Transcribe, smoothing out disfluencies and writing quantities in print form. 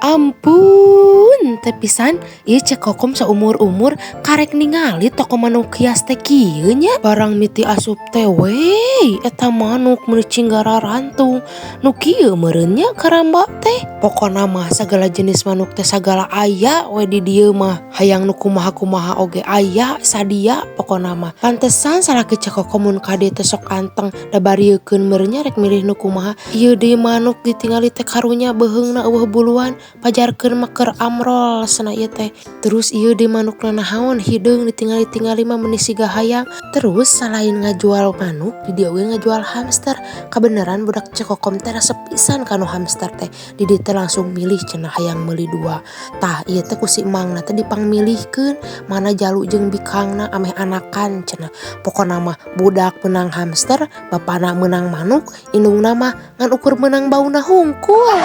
Ampun, tepisan ieu cek kokom saumur-umur karek ningali toko manuk hias teh kieu nya. Barang miti asup teh we eta manuk meuni cinggara rantung. Nu kieu meureun nya karamba teh. Pokona mah sagala jenis manuk teh sagala aya we di dieu mah. Hayang nu kumaha-kumaha oge aya sadia pokona mah. Pantesan salaki cek kokom mun kade teh sok anteng da bariekeun meureun nya rek milih nu kumaha. Ieu deui manuk ditingali teh karunya beheungna eueuh buluan. Pajarkeun mah keur amrol cenah ieu teh. Terus ieu di manuk naon hideung ditingali-tingali mah meuni siga hayang. Terus selain ngajual manuk di dieu we ngajual hamster. Kabeneran budak cek kokom teh resep pisan kanu hamster teh. Di dieu teh langsung milih cenah hayang meuli 2. Tah ieu teh ku si emangna teh dipangmilihkeun mana jalu jeung bikangna ameh anakan cenah. Pokona mah budak menang hamster, bapana menang manuk, indungna mah ngan ukur menang bauna hungkul.